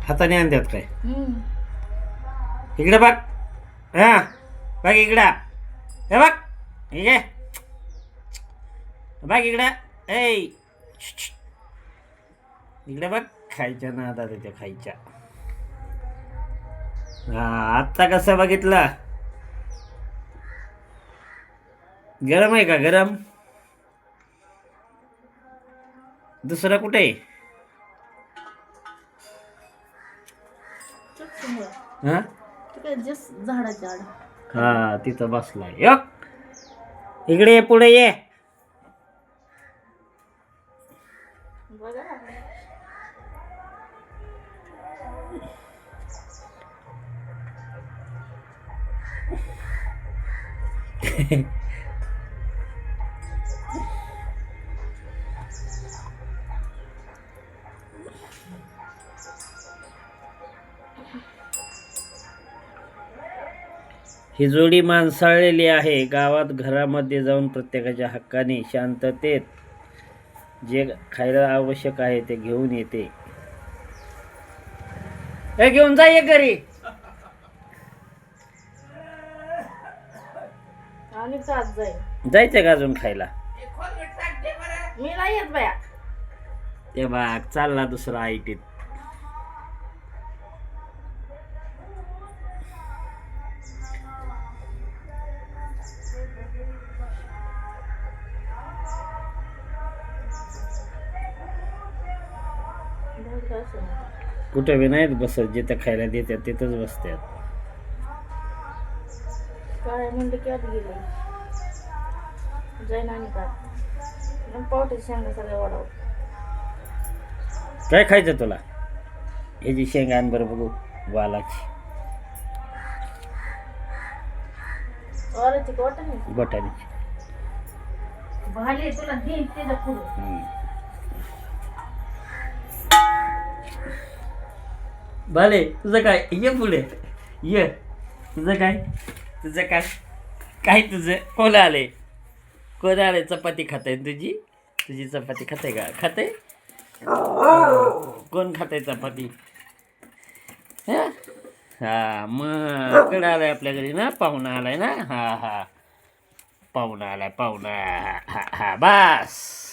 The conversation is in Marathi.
हाताने आणतात काय? इकडे बघ. हा बघ इकडं. हे बघ इकडे बघ इकडं. ए इकडे बघ. खायच्या ना आता त्या खायच्या. हा आत्ता कसं बघितलं? गरम आहे का? गरम दुसरं कुठे? हा झाडाच्या आड. हा तिथं बसलाय. योग इकडे ये, पुढे ये. ही जोडी माणसाळलेली आहे. गावात घरामध्ये जाऊन प्रत्येकाच्या हक्काने शांततेत जे खायला आवश्यक आहे ते घेऊन येते. हे घेऊन जा ये घरी. जायचं का अजून खायला? मी नाही येत बाया. ते बघ चालला दुसरा आयटीत. कुठे बी नाहीत बसत. जिथं खायला देतात तिथंच बसतात. काय म्हणते की आत गेले जाईन आणि का पावटे शेंगा सगळ्या वाढव. काय खायचं तुला? ह्याची शेंगा आण बरं बघू. वालाची वालाची वाटाणे गोटालीची. भाले तुला देईन त्याच्या पुढे. भाले तुझं काय? ये पुढे ये. तुझं काय? तुझं काय? काय तुझं? कोण आले? कोण आले? चपाती खाताय तुझी? तुझी चपाती खाते का? खाते? कोण खाते चपाती? हा मग कडे आलाय आपल्या घरी ना. पाहुणा आलाय ना. हा हा पाहुणा आलाय. पाहुणा. हा हा बस.